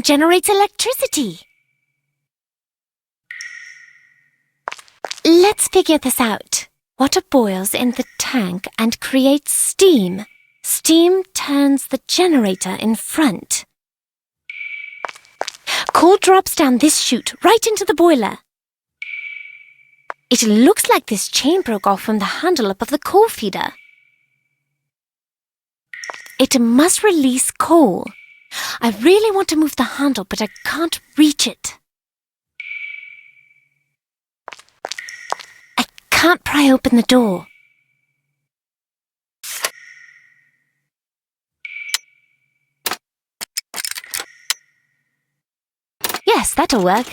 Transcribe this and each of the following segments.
generates electricity. Let's figure this out. Water boils in the tank and creates steam. Steam turns the generator in front. Coal drops down this chute right into the boiler. It looks like this chain broke off from the handle above the coal feeder. It must release coal. I really want to move the handle, but I can't reach it. I can't pry open the door. Yes, that'll work.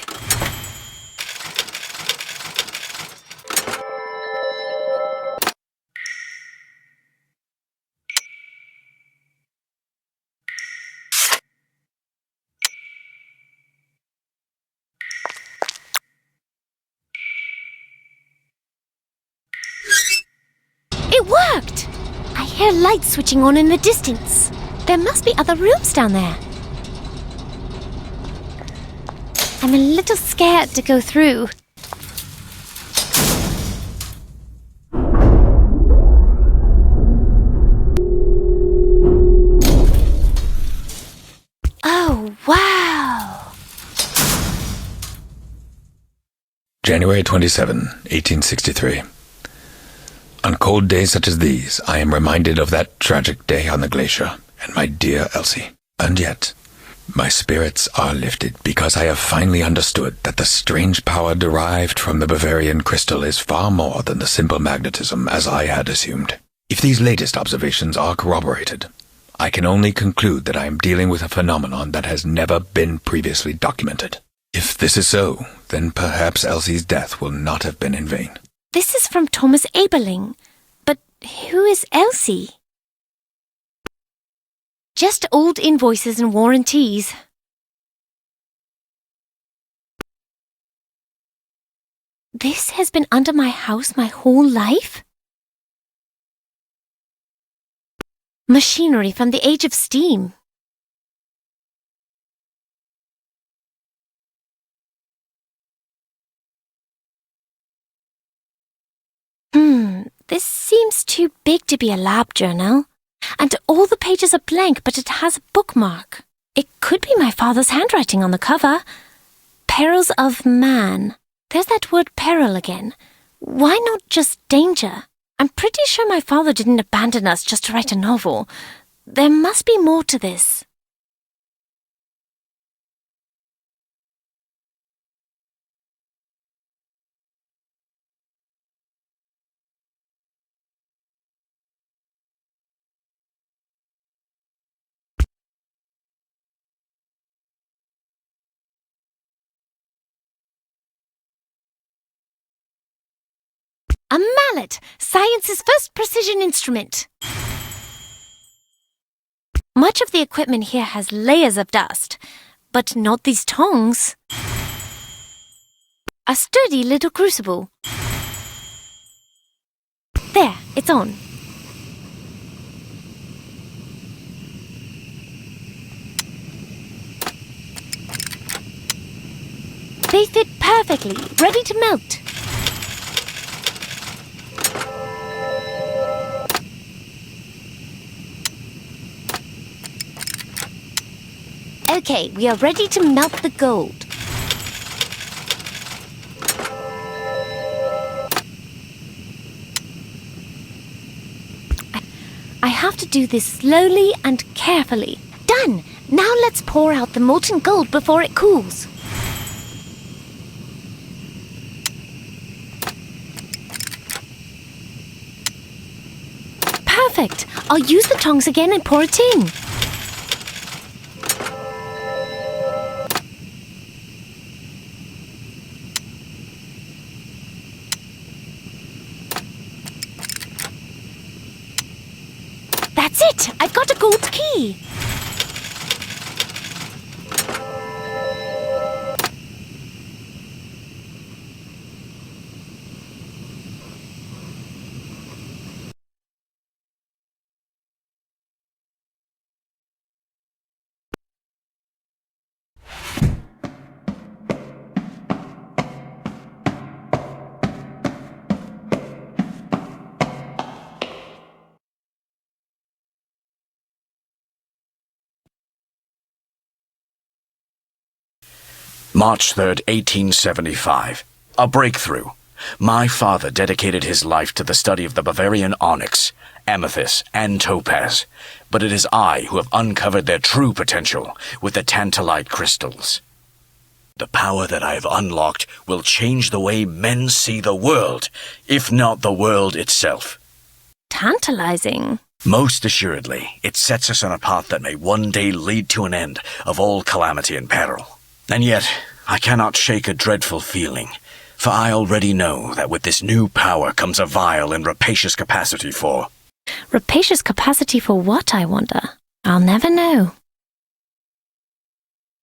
It worked! I hear lights switching on in the distance. There must be other rooms down there. I'm a little scared to go through. Oh, wow! January 27, 1863. On cold days such as these, I am reminded of that tragic day on the glacier and my dear Elsie. And yet, my spirits are lifted because I have finally understood that the strange power derived from the Bavarian crystal is far more than the simple magnetism as I had assumed. If these latest observations are corroborated, I can only conclude that I am dealing with a phenomenon that has never been previously documented. If this is so, then perhaps Elsie's death will not have been in vain. This is from Max Eberling. But who is Elsie? Just old invoices and warranties. This has been under my house my whole life? Machinery from the age of steam. This seems too big to be a lab journal. And all the pages are blank, but it has a bookmark. It could be my father's handwriting on the cover. Perils of Man. There's that word peril again. Why not just danger? I'm pretty sure my father didn't abandon us just to write a novel. There must be more to this. A mallet! Science's first precision instrument! Much of the equipment here has layers of dust, but not these tongs. A sturdy little crucible. There, it's on. They fit perfectly, ready to melt. Okay, we are ready to melt the gold. I have to do this slowly and carefully. Done! Now let's pour out the molten gold before it cools. Perfect! I'll use the tongs again and pour it in. That's it! I've got a gold key! March 3rd, 1875. A breakthrough. My father dedicated his life to the study of the Bavarian onyx, amethyst, and topaz, but it is I who have uncovered their true potential with the tantalite crystals. The power that I have unlocked will change the way men see the world, if not the world itself. Tantalizing. Most assuredly, it sets us on a path that may one day lead to an end of all calamity and peril. And yet, I cannot shake a dreadful feeling, for I already know that with this new power comes a vile and rapacious capacity for... Rapacious capacity for what, I wonder? I'll never know.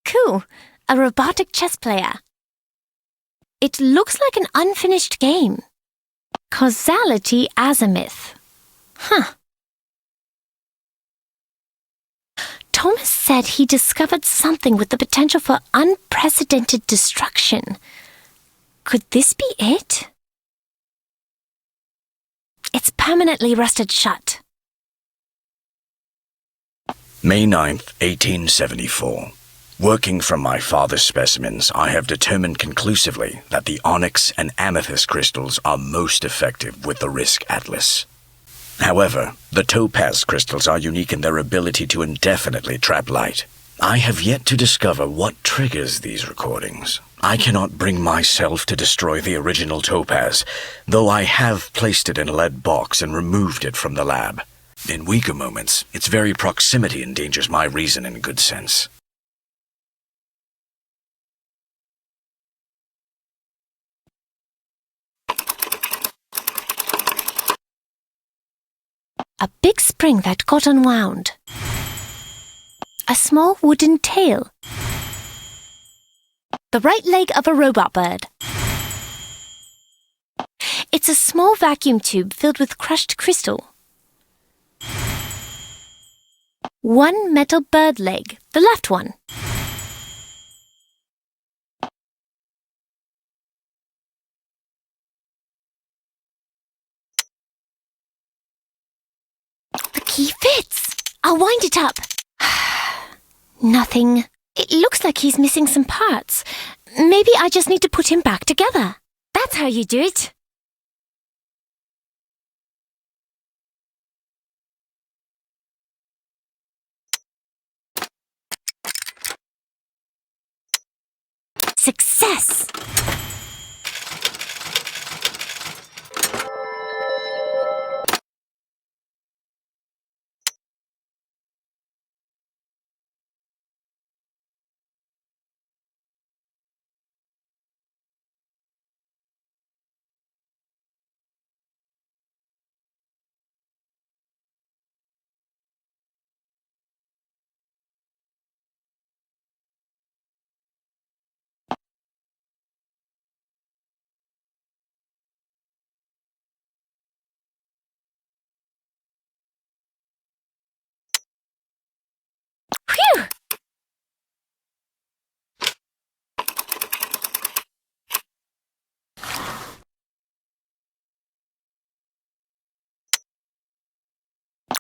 Cool. A robotic chess player. It looks like an unfinished game. Causality azimuth. Huh. Thomas said he discovered something with the potential for unprecedented destruction. Could this be it? It's permanently rusted shut. May 9th, 1874. Working from my father's specimens, I have determined conclusively that the onyx and amethyst crystals are most effective with the Risk Atlas. However, the topaz crystals are unique in their ability to indefinitely trap light. I have yet to discover what triggers these recordings. I cannot bring myself to destroy the original topaz, though I have placed it in a lead box and removed it from the lab. In weaker moments, its very proximity endangers my reason and good sense. A big spring that got unwound. A small wooden tail. The right leg of a robot bird. It's a small vacuum tube filled with crushed crystal. One metal bird leg, the left one. The key fits. I'll wind it up. Nothing. It looks like he's missing some parts. Maybe I just need to put him back together. That's how you do it. Success! Phew!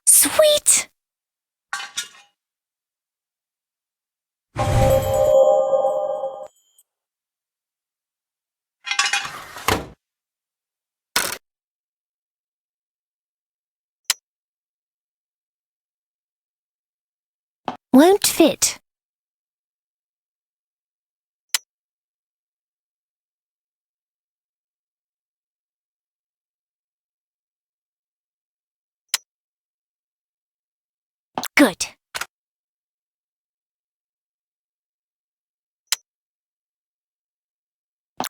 Sweet! Won't fit. Good.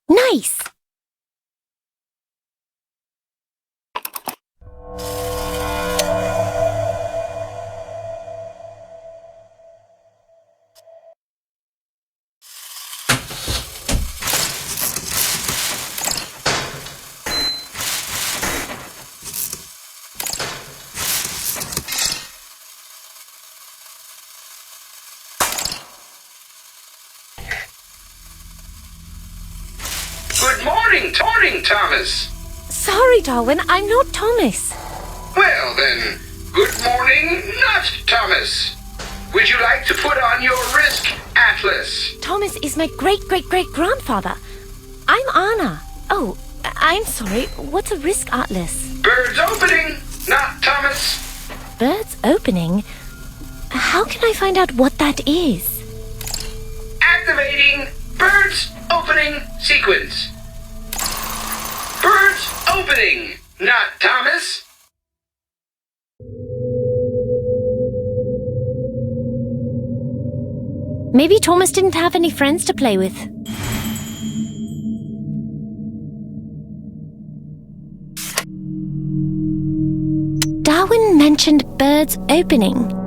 Nice! Good morning, Thomas. Sorry, Darwin, I'm not Thomas. Well then, good morning, not Thomas. Would you like to put on your risk atlas? Thomas is my great-great-great-grandfather. I'm Anna. Oh, I'm sorry. What's a risk atlas? Bird's opening, not Thomas. Bird's opening? How can I find out what that is? Activating Bird's opening sequence. Bird's opening, not Thomas. Maybe Thomas didn't have any friends to play with. Darwin mentioned Bird's opening.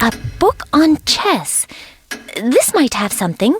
A book on chess. This might have something.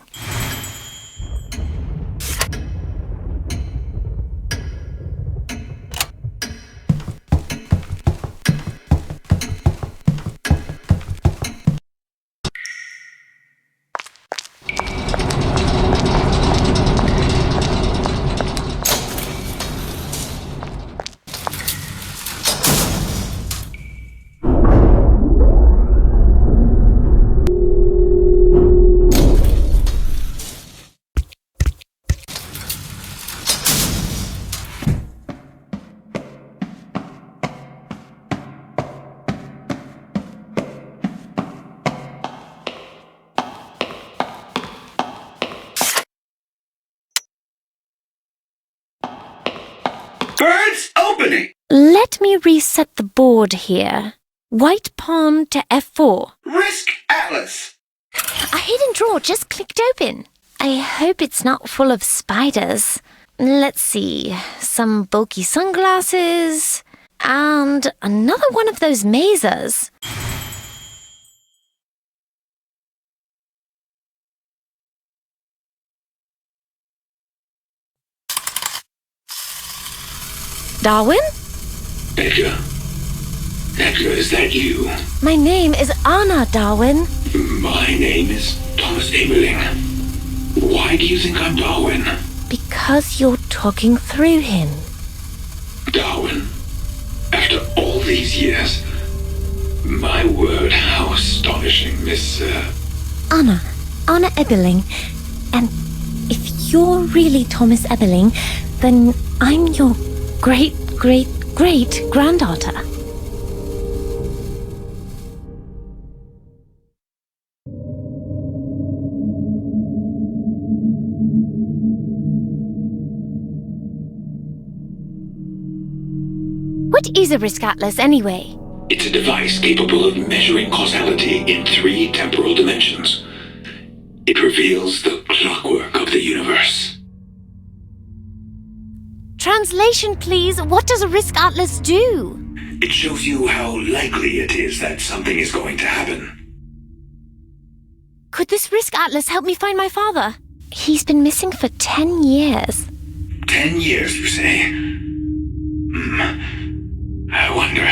Bird's opening. Let me reset the board here. White pawn to f4. Risk atlas. A hidden drawer just clicked open. I hope it's not full of spiders. Let's see. Some bulky sunglasses. And another one of those mazers. Darwin? Edgar? Edgar, is that you? My name is Anna, Darwin. My name is Thomas Eberling. Why do you think I'm Darwin? Because you're talking through him. Darwin? After all these years? My word, how astonishing, Miss... Anna Eberling. And if you're really Thomas Eberling, then I'm your great-great-great-granddaughter. What is a risk atlas, anyway? It's a device capable of measuring causality in 3 temporal dimensions. It reveals the clockwork of the universe. Translation, please. What does a risk atlas do? It shows you how likely it is that something is going to happen. Could this risk atlas help me find my father? He's been missing for 10 years. 10 years, you say? I wonder...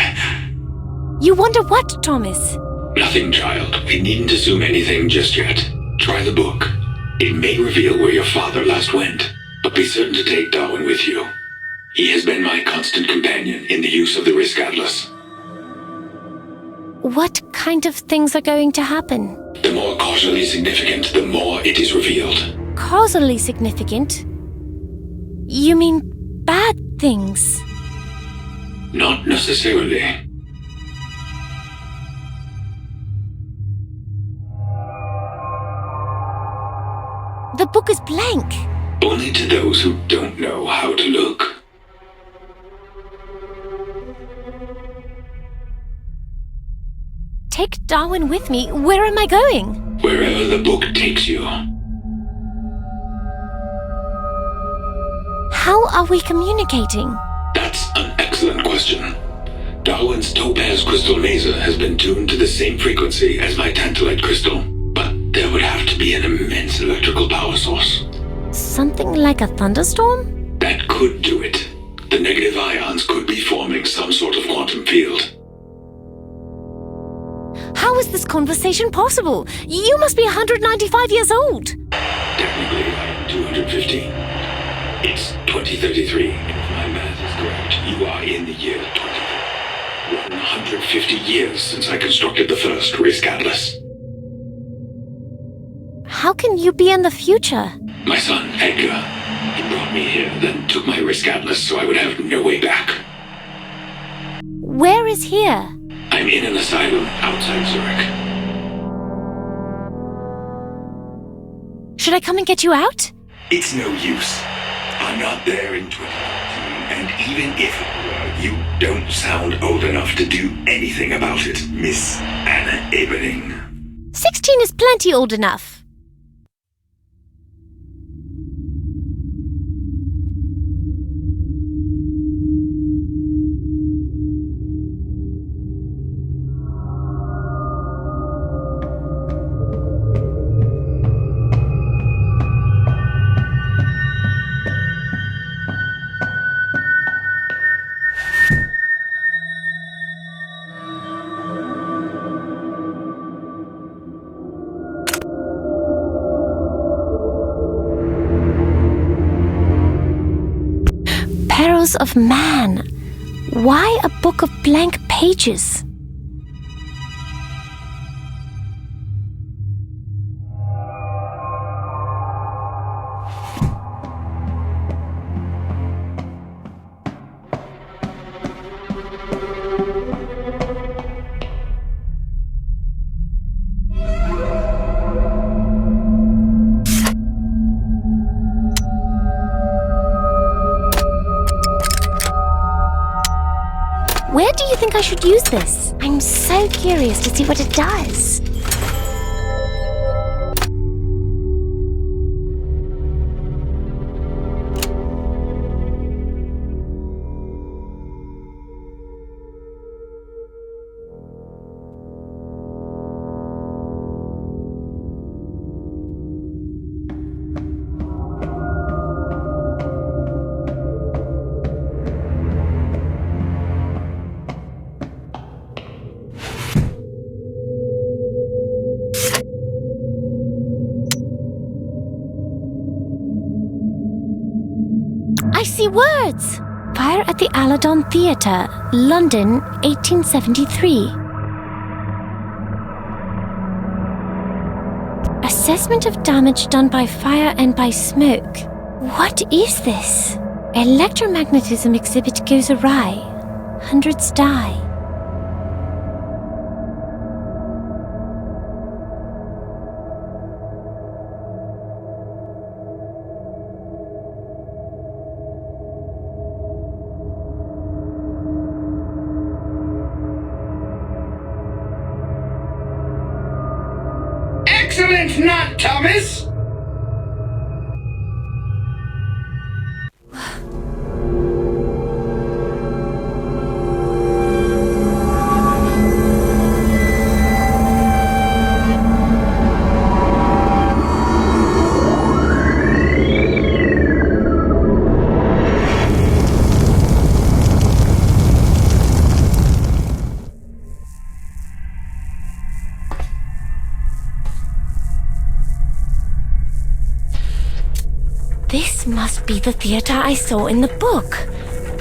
You wonder what, Thomas? Nothing, child. We needn't assume anything just yet. Try the book. It may reveal where your father last went, but be certain to take Darwin with you. He has been my constant companion in the use of the Risk Atlas. What kind of things are going to happen? The more causally significant, the more it is revealed. Causally significant? You mean bad things? Not necessarily. The book is blank. Only to those who don't know how to look. Darwin with me, where am I going? Wherever the book takes you. How are we communicating? That's an excellent question. Darwin's topaz crystal maser has been tuned to the same frequency as my tantalite crystal, but there would have to be an immense electrical power source. Something like a thunderstorm? That could do it. The negative ions could be forming some sort of quantum field. How is this conversation possible? You must be 195 years old. Technically, I am 215. It's 2033. If my math is correct, you are in the year 2030. 150 years since I constructed the first Risk Atlas. How can you be in the future? My son, Edgar, he brought me here, then took my Risk Atlas so I would have no way back. Where is here? I'm in an asylum outside Zurich. Should I come and get you out? It's no use. I'm not there in 2019, and even if it were, you don't sound old enough to do anything about it, Miss Anna Eberling. 16 is plenty old enough. Perils of Man. Why a book of blank pages? Where do you think I should use this? I'm so curious to see what it does. I see words! Fire at the Aladon Theatre, London, 1873. Assessment of damage done by fire and by smoke. What is this? Electromagnetism exhibit goes awry. Hundreds die. Excellent knot, Thomas! This must be the theatre I saw in the book.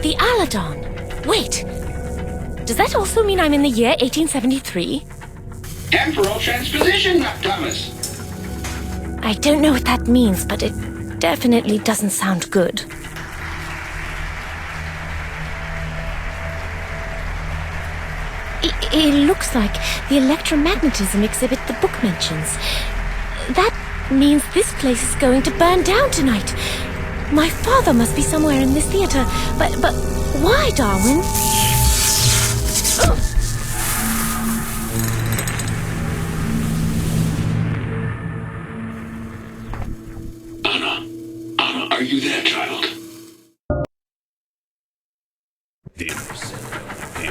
The Aladon. Wait. Does that also mean I'm in the year 1873? Temporal transposition, knot, Thomas. I don't know what that means, but it definitely doesn't sound good. It looks like the electromagnetism exhibit the book mentions. That means this place is going to burn down tonight. My father must be somewhere in this theatre. But why, Darwin? Are you there, child? The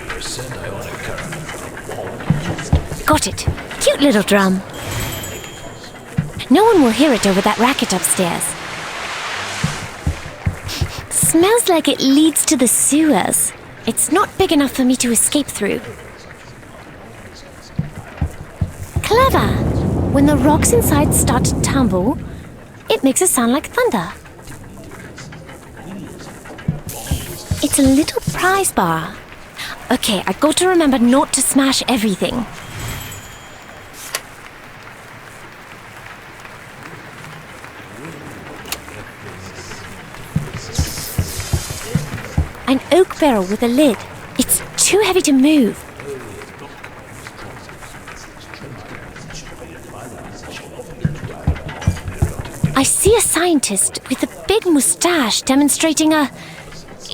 percent ionic current. Got it. Cute little drum. No one will hear it over that racket upstairs. Smells like it leads to the sewers. It's not big enough for me to escape through. Clever! When the rocks inside start to tumble, it makes a sound like thunder. It's a little prize bar. Okay, I got to remember not to smash everything. An oak barrel with a lid. It's too heavy to move. I see a scientist with a big moustache demonstrating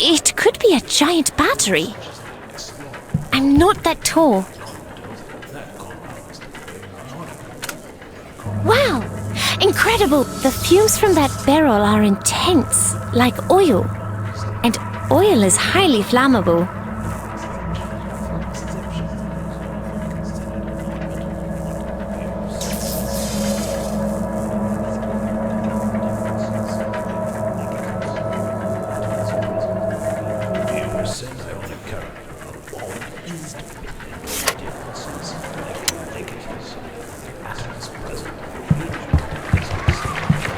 it could be a giant battery. I'm not that tall. Wow! Incredible! The fumes from that barrel are intense, like oil. And oil is highly flammable.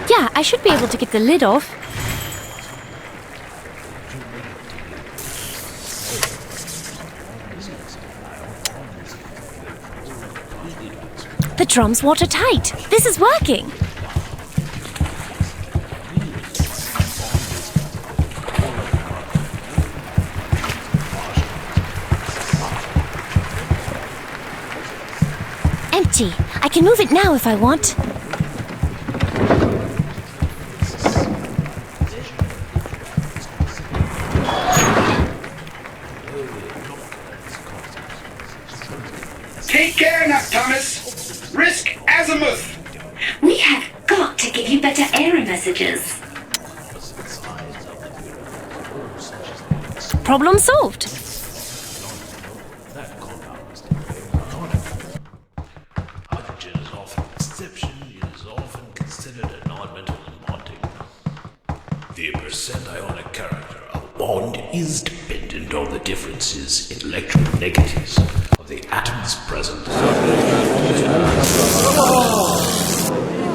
Yeah, I should be able to get the lid off. The drum's watertight. This is working. Empty. I can move it now if I want. Take care, Nut Thomas. Risk azimuth. We have got to give you better error messages. Problem solved. Hydrogen is often an exception. It is often considered a non-metal in bonding. The percent ionic character of a bond is dependent on the differences in electronegatives of the atoms present.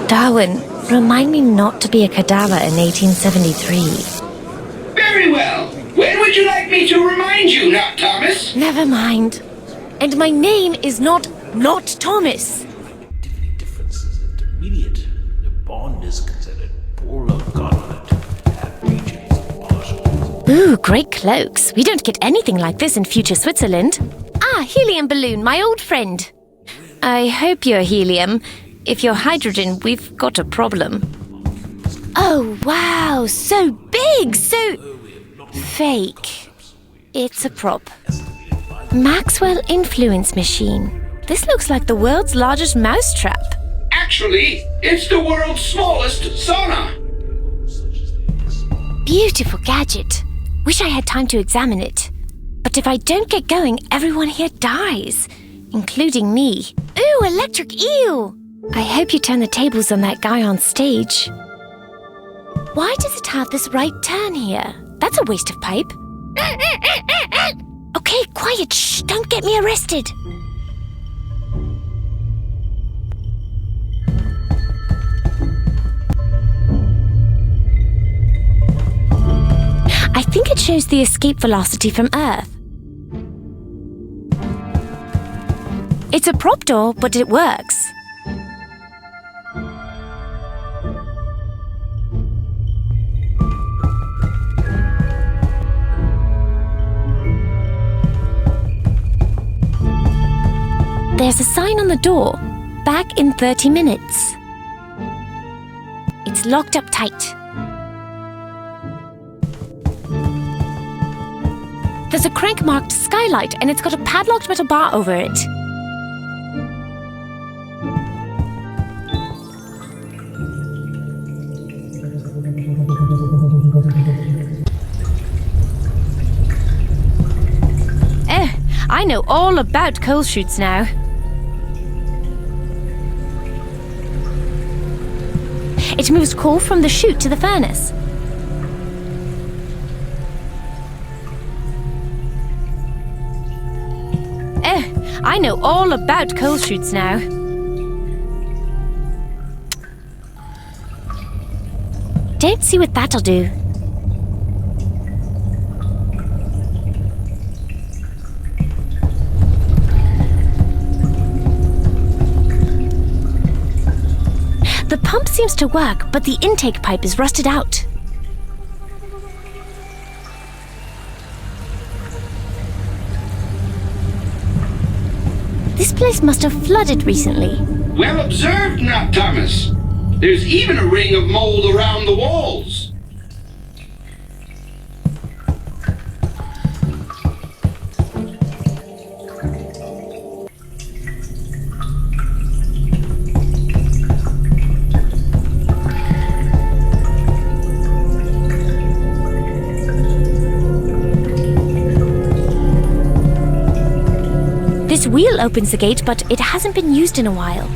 Darwin, remind me not to be a cadaver in 1873. Very well. When would you like me to remind you, Nut Thomas? Never mind. And my name is not Thomas. Activity differences intermediate. The bond is considered polar covalent and regions of partial. Ooh, great cloaks. We don't get anything like this in future Switzerland. Ah, helium balloon, my old friend. I hope you're helium. If you're hydrogen, we've got a problem. Oh, wow, so big, so fake. It's a prop. Maxwell Influence Machine. This looks like the world's largest mousetrap. Actually, it's the world's smallest sauna. Beautiful gadget. Wish I had time to examine it. But if I don't get going, everyone here dies, including me. Ooh, electric eel! I hope you turn the tables on that guy on stage. Why does it have this right turn here? That's a waste of pipe. Okay, quiet, shh, don't get me arrested. I think it shows the escape velocity from Earth. It's a prop door, but it works. There's a sign on the door, back in 30 minutes. It's locked up tight. There's a crank-marked skylight and it's got a padlocked metal bar over it. I know all about coal chutes now. It moves coal from the chute to the furnace. Oh, I know all about coal chutes now. Don't see what that'll do. The pump seems to work, but the intake pipe is rusted out. This place must have flooded recently. Well observed, Nut Thomas. There's even a ring of mold around the walls. This wheel opens the gate, but it hasn't been used in a while.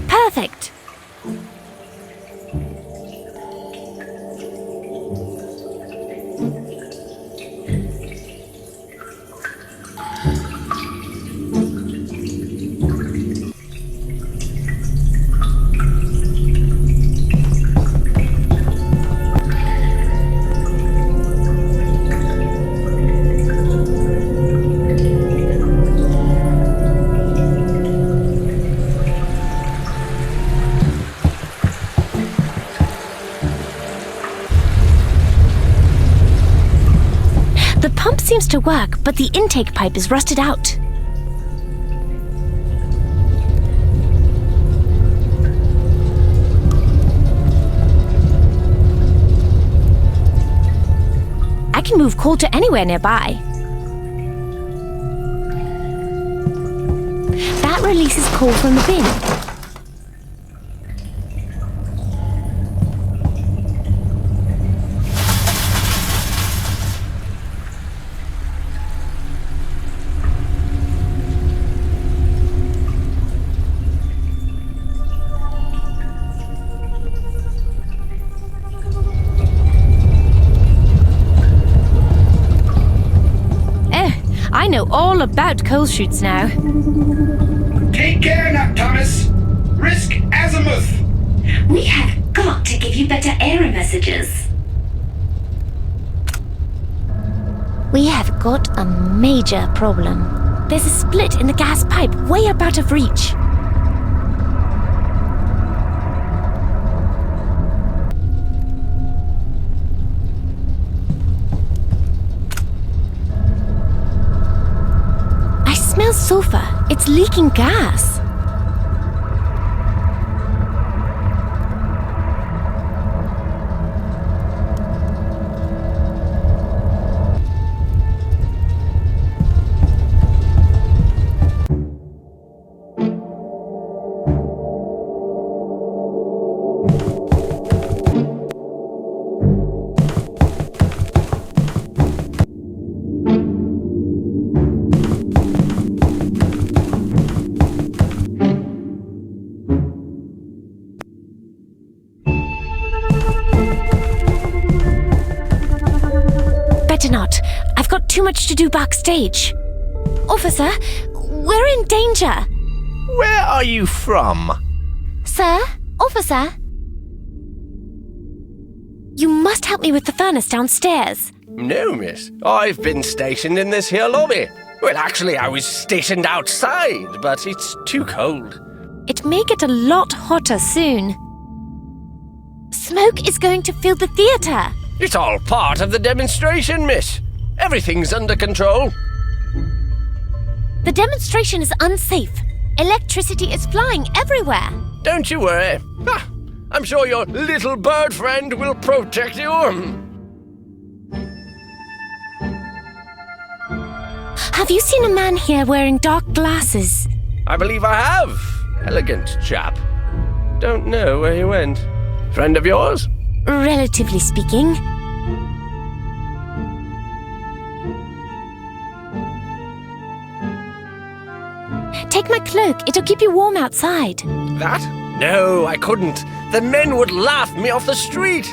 Perfect! The pump seems to work, but the intake pipe is rusted out. I can move coal to anywhere nearby. That releases coal from the bin. I know all about coal chutes now. Take care, Nut Thomas. Risk azimuth. We have got to give you better error messages. We have got a major problem. There's a split in the gas pipe way up out of reach. I smell sulfur. It's leaking gas. Better not. I've got too much to do backstage. Officer, we're in danger. Where are you from? Sir? Officer? You must help me with the furnace downstairs. No, miss. I've been stationed in this here lobby. Well, actually, I was stationed outside, but it's too cold. It may get a lot hotter soon. Smoke is going to fill the theatre. It's all part of the demonstration, miss. Everything's under control. The demonstration is unsafe. Electricity is flying everywhere. Don't you worry. I'm sure your little bird friend will protect you. Have you seen a man here wearing dark glasses? I believe I have. Elegant chap. Don't know where he went. Friend of yours? Relatively speaking. cloak. It'll keep you warm outside. That? No, I couldn't. The men would laugh me off the street.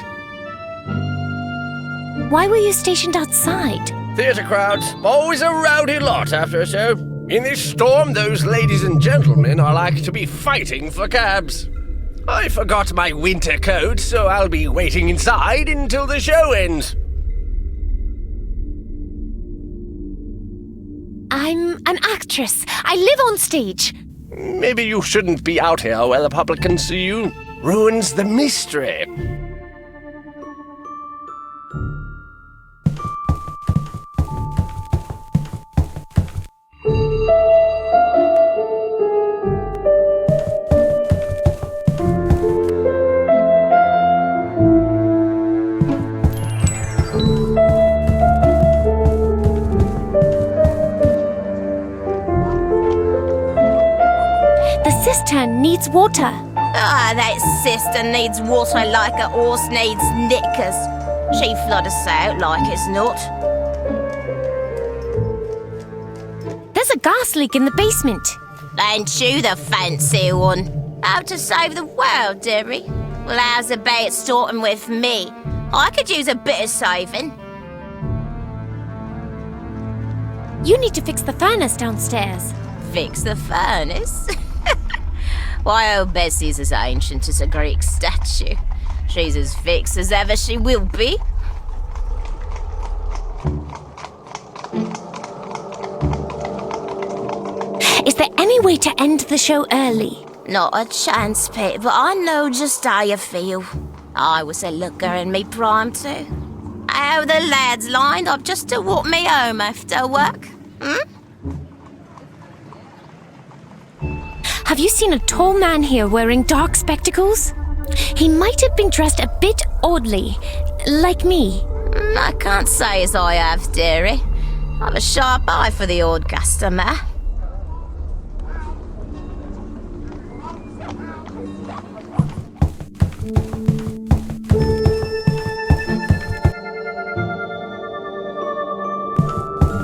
Why were you stationed outside? Theatre crowds, always a rowdy lot after a show. In this storm, those ladies and gentlemen are like to be fighting for cabs. I forgot my winter coat, so I'll be waiting inside until the show ends. I'm an actress. I live on stage. Maybe you shouldn't be out here where the public can see you. Ruins the mystery. Cistern needs water. Ah, that sister needs water like a horse needs knickers. She flood us out like it's not. There's a gas leak in the basement. Ain't you the fancy one? Out to save the world, dearie? Well, how's about starting with me? I could use a bit of saving. You need to fix the furnace downstairs. Fix the furnace? Why, old Bessie's as ancient as a Greek statue. She's as fixed as ever she will be. Is there any way to end the show early? Not a chance, Pete, but I know just how you feel. I was a looker in me prime too. How the lads lined up just to walk me home after work, Have you seen a tall man here wearing dark spectacles? He might have been dressed a bit oddly, like me. I can't say as I have, dearie. I've a sharp eye for the odd customer.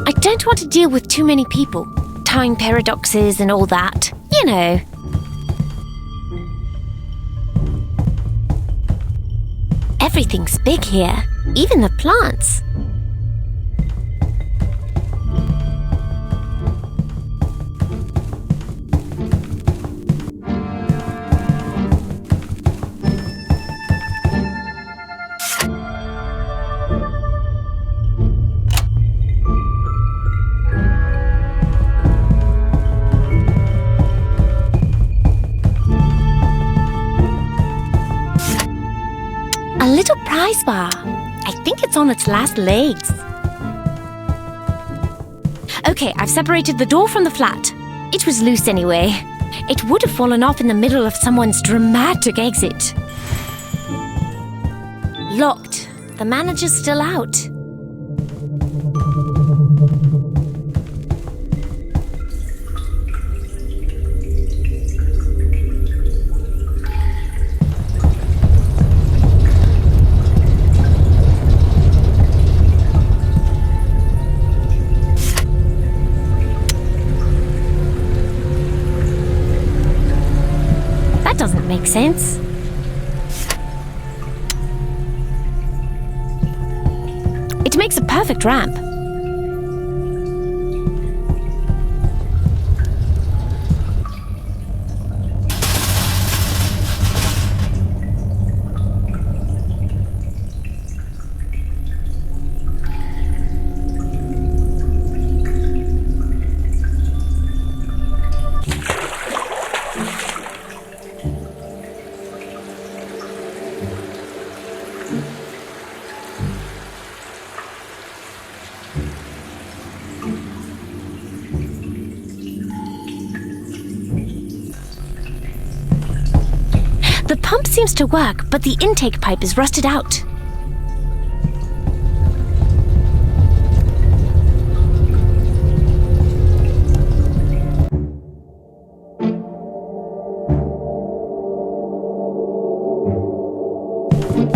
I don't want to deal with too many people. Time paradoxes and all that. You know. Everything's big here, even the plants. A little prize bar. I think it's on its last legs. Okay, I've separated the door from the flat. It was loose anyway. It would have fallen off in the middle of someone's dramatic exit. Locked. The manager's still out. That doesn't make sense. It makes a perfect ramp. The pump seems to work, but the intake pipe is rusted out.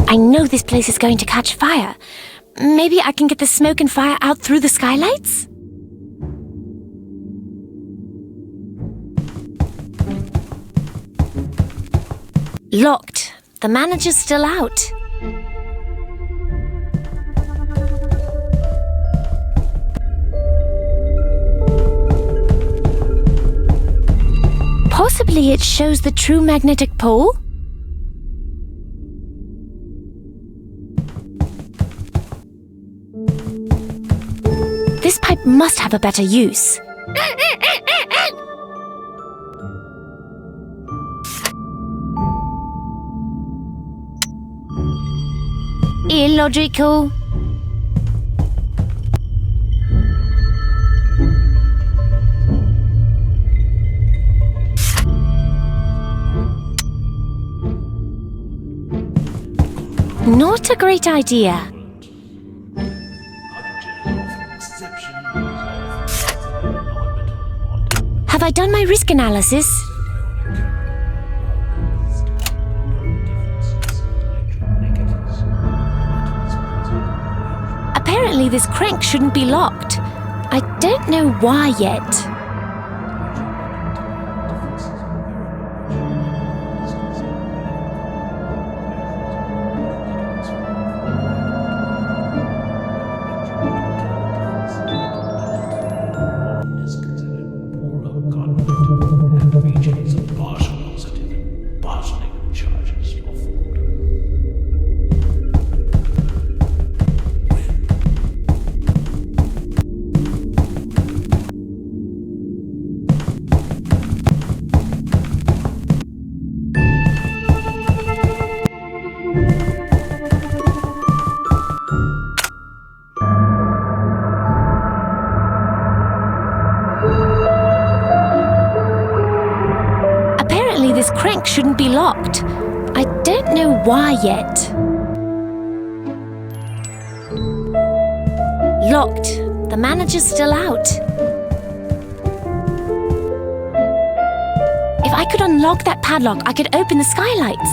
I know this place is going to catch fire. Maybe I can get the smoke and fire out through the skylights? Locked. The manager's still out. Possibly it shows the true magnetic pole? This pipe must have a better use. Illogical. Not a great idea. Have I done my risk analysis? Apparently this crank shouldn't be locked. I don't know why yet. This crank shouldn't be locked. I don't know why yet. Locked. The manager's still out. If I could unlock that padlock, I could open the skylights.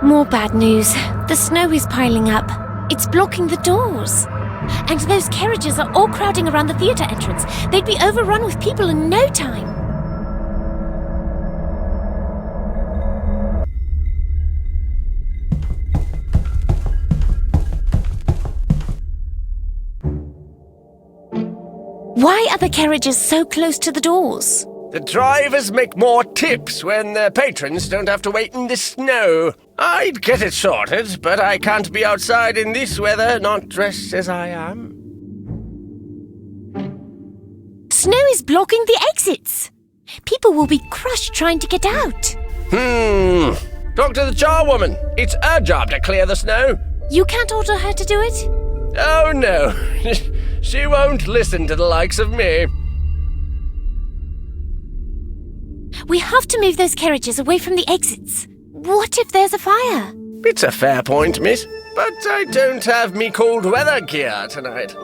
More bad news. The snow is piling up. It's blocking the doors. And those carriages are all crowding around the theatre entrance. They'd be overrun with people in no time. Why are the carriages so close to the doors? The drivers make more tips when their patrons don't have to wait in the snow. I'd get it sorted, but I can't be outside in this weather, not dressed as I am. Snow is blocking the exits. People will be crushed trying to get out. Talk to the charwoman. It's her job to clear the snow. You can't order her to do it? Oh, no. She won't listen to the likes of me. We have to move those carriages away from the exits. What if there's a fire? It's a fair point, miss, but I don't have me cold weather gear tonight.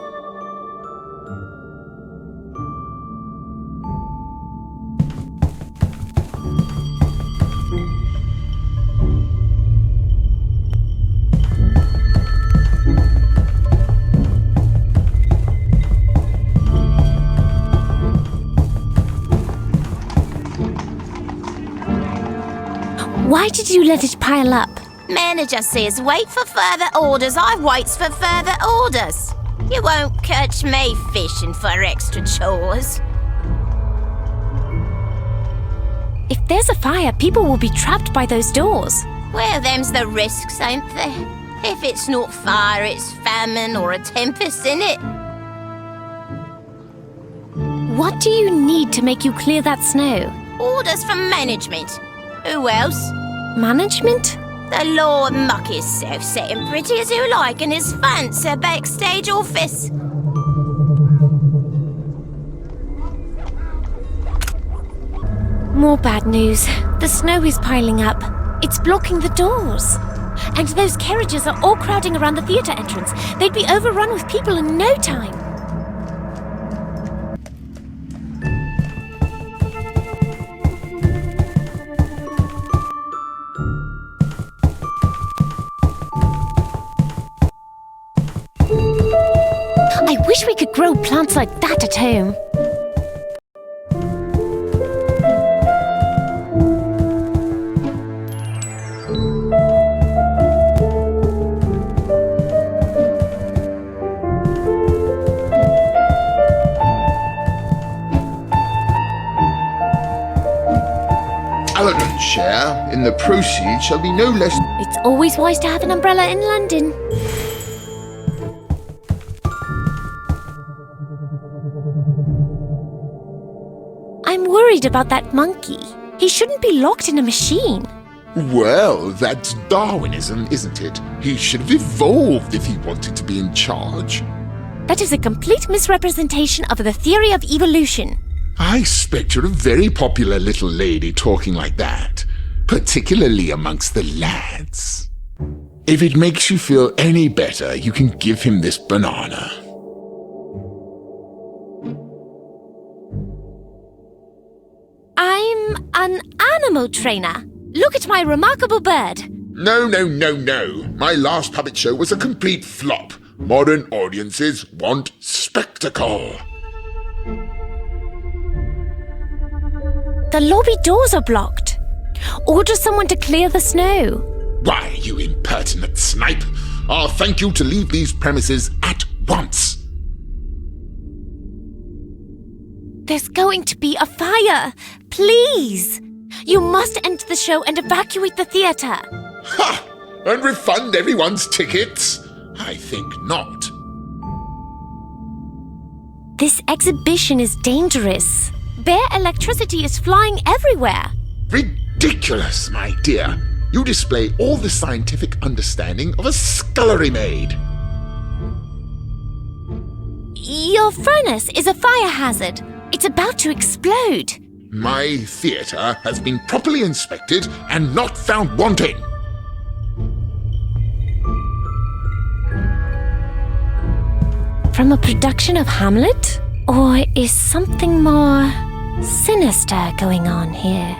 Why did you let it pile up? Manager says wait for further orders. I waits for further orders. You won't catch me fishing for extra chores. If there's a fire, people will be trapped by those doors. Well, them's the risks, ain't there? If it's not fire, it's famine or a tempest, innit? What do you need to make you clear that snow? Orders from management. Who else? Management? The Lord Muck hisself, sitting pretty as you like in his fancy backstage office. More bad news. The snow is piling up. It's blocking the doors. And those carriages are all crowding around the theatre entrance. They'd be overrun with people in no time. grow plants like that at home. Paladin's share in the proceeds shall be no less. It's always wise to have an umbrella in London. I'm worried about that monkey. He shouldn't be locked in a machine. Well, that's Darwinism, isn't it? He should have evolved if he wanted to be in charge. That is a complete misrepresentation of the theory of evolution. I expect you're a very popular little lady talking like that, particularly amongst the lads. If it makes you feel any better, you can give him this banana. I'm an animal trainer. Look at my remarkable bird. No. My last puppet show was a complete flop. Modern audiences want spectacle. The lobby doors are blocked. Order someone to clear the snow. Why, you impertinent snipe! I'll thank you to leave these premises at once. There's going to be a fire. Please. You must end the show and evacuate the theatre. Ha! And refund everyone's tickets? I think not. This exhibition is dangerous. Bare electricity is flying everywhere. Ridiculous, my dear. You display all the scientific understanding of a scullery maid. Your furnace is a fire hazard. It's about to explode. My theatre has been properly inspected and not found wanting. From a production of Hamlet? Or is something more sinister going on here?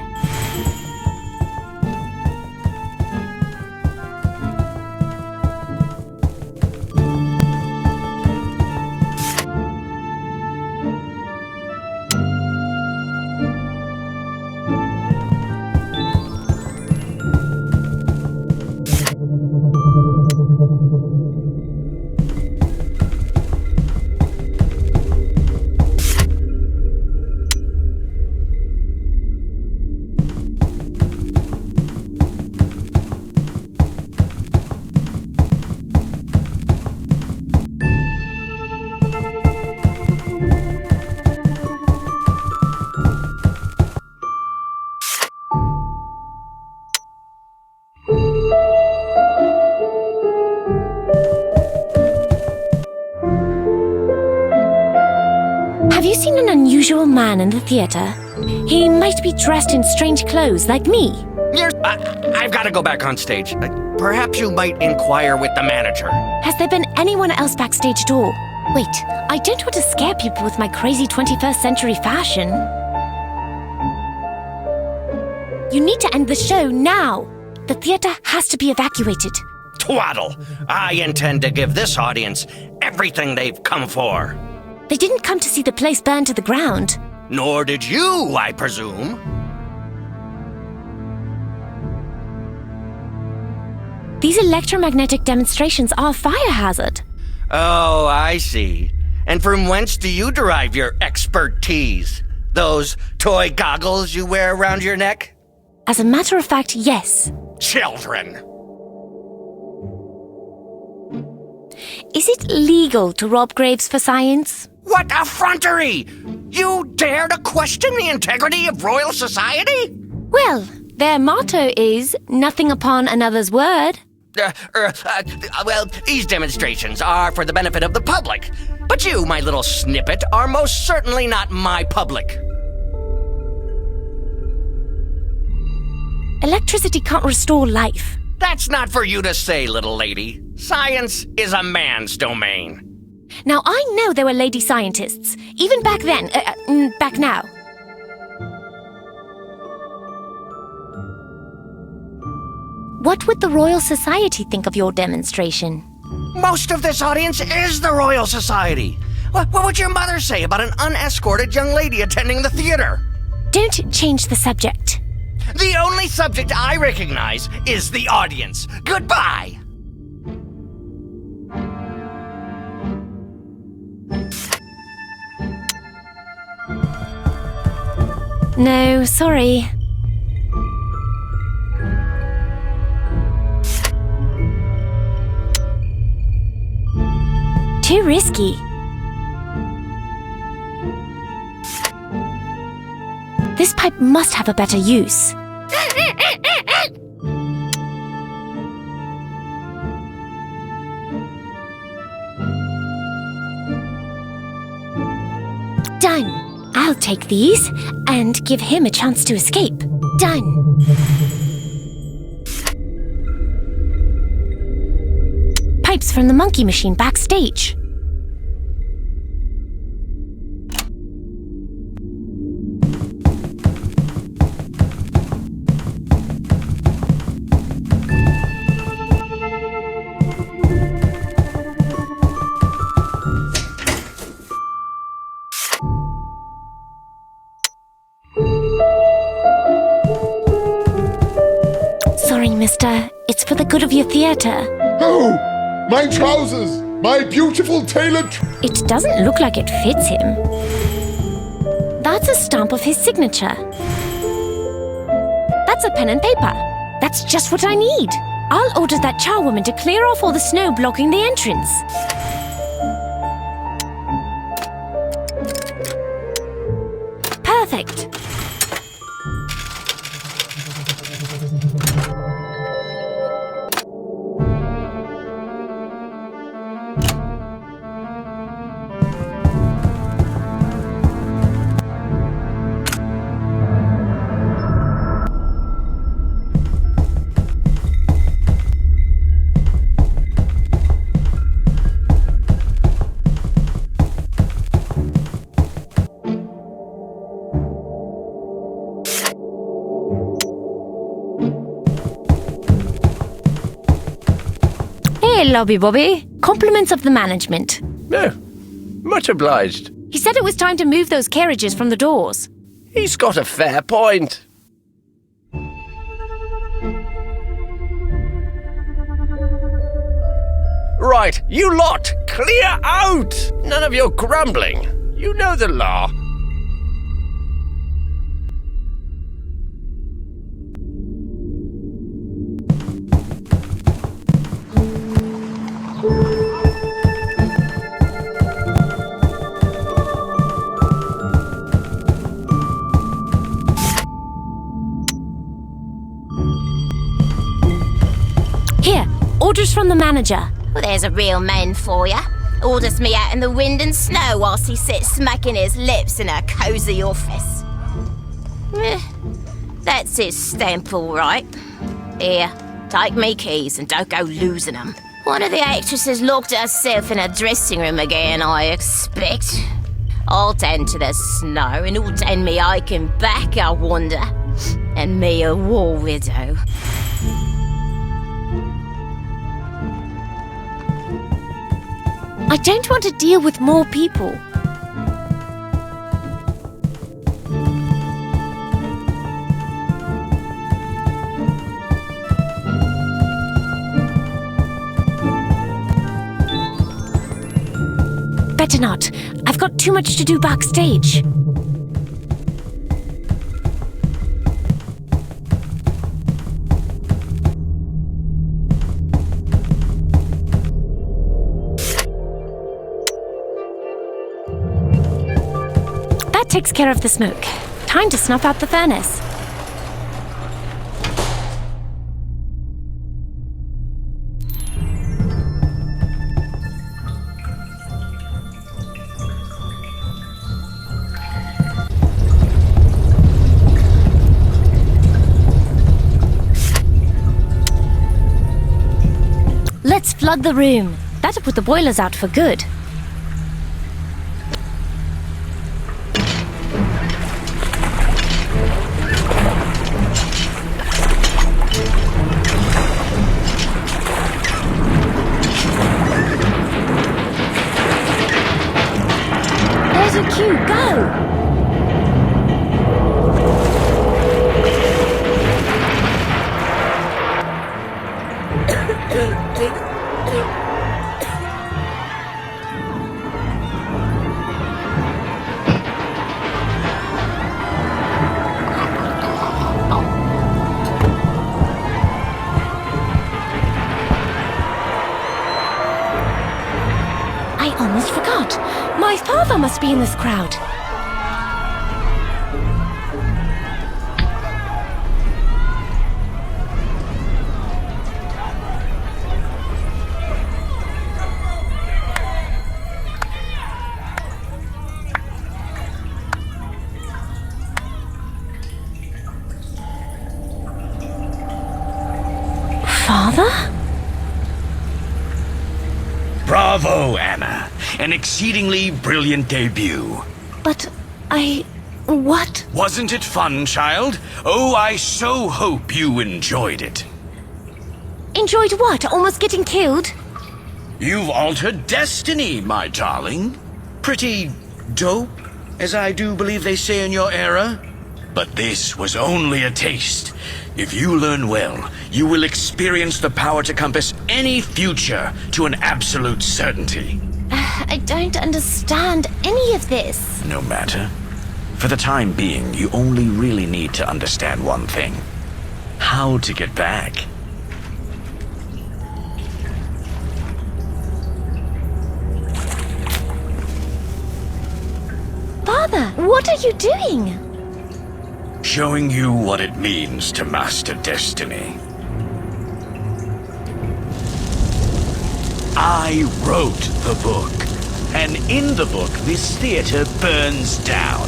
Have you seen an unusual man in the theatre? He might be dressed in strange clothes, like me. I've got to go back on stage. Perhaps you might inquire with the manager. Has there been anyone else backstage at all? Wait, I don't want to scare people with my crazy 21st century fashion. You need to end the show now. The theatre has to be evacuated. Twaddle! I intend to give this audience everything they've come for. They didn't come to see the place burn to the ground. Nor did you, I presume. These electromagnetic demonstrations are a fire hazard. Oh, I see. And from whence do you derive your expertise? Those toy goggles you wear around your neck? As a matter of fact, yes. Children! Is it legal to rob graves for science? What effrontery! You dare to question the integrity of Royal Society? Well, their motto is nothing upon another's word. Well, these demonstrations are for the benefit of the public. But you, my little snippet, are most certainly not my public. Electricity can't restore life. That's not for you to say, little lady. Science is a man's domain. Now, I know there were lady scientists, even back then, back now. What would the Royal Society think of your demonstration? Most of this audience is the Royal Society. What would your mother say about an unescorted young lady attending the theater? Don't change the subject. The only subject I recognize is the audience. Goodbye! No, sorry. Too risky. This pipe must have a better use. Done. I'll take these and give him a chance to escape. Done. Pipes from the monkey machine backstage. Sorry, mister. It's for the good of your theater. Oh, my trousers! My beautiful tailored... It doesn't look like it fits him. That's a stamp of his signature. That's a pen and paper. That's just what I need. I'll order that charwoman to clear off all the snow blocking the entrance. Perfect. Hey, Lobby Bobby. Compliments of the management. No, much obliged. He said it was time to move those carriages from the doors. He's got a fair point. Right, you lot, clear out! None of your grumbling. You know the law. Here, orders from the manager. Well, there's a real man for ya. Orders me out in the wind and snow whilst he sits smacking his lips in a cosy office. That's his stamp, all right. Here, take me keys and don't go losing them. One of the actresses locked herself in a dressing room again, I expect. I'll tend to the snow and who'll tend me aching back, I wonder. And me a war widow. I don't want to deal with more people. Better not. I've got too much to do backstage. That takes care of the smoke. Time to snuff out the furnace. Let's flood the room. That'll put the boilers out for good. My father must be in this crowd. Father? Bravo, Anna. An exceedingly brilliant debut. But what? Wasn't it fun, child? Oh, I so hope you enjoyed it. Enjoyed what? Almost getting killed? You've altered destiny, my darling. Pretty dope, as I do believe they say in your era. But this was only a taste. If you learn well, you will experience the power to compass any future to an absolute certainty. I don't understand any of this. No matter. For the time being, you only really need to understand one thing. How to get back. Father, what are you doing? Showing you what it means to master destiny. I wrote the book, and in the book, this theater burns down.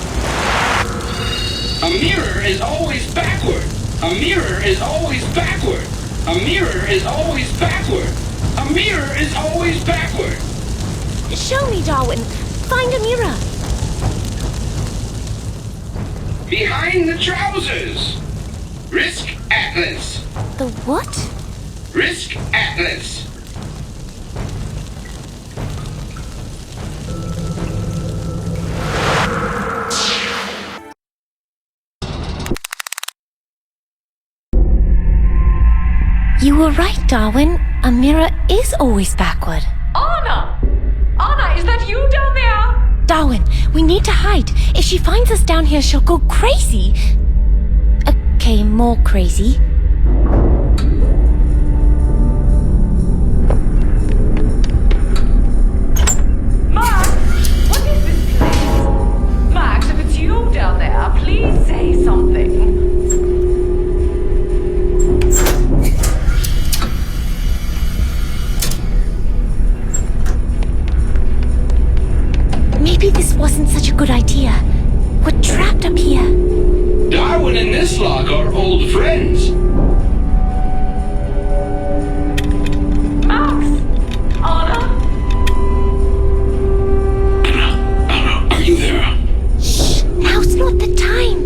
A mirror is always backward. A mirror is always backward. A mirror is always backward. A mirror is always backward. Show me, Darwin. Find a mirror. Behind the trousers. Risk Atlas. The what? Risk Atlas. You were right, Darwin. A mirror is always backward. Anna! Anna, is that you down there? Darwin, we need to hide. If she finds us down here, she'll go crazy. Okay, more crazy. Max! What is this place? Max, if it's you down there, please say something. Maybe this wasn't such a good idea. We're trapped up here. Darwin and this lot are old friends. Max! Anna? Anna, are you there? Shh! Now's not the time.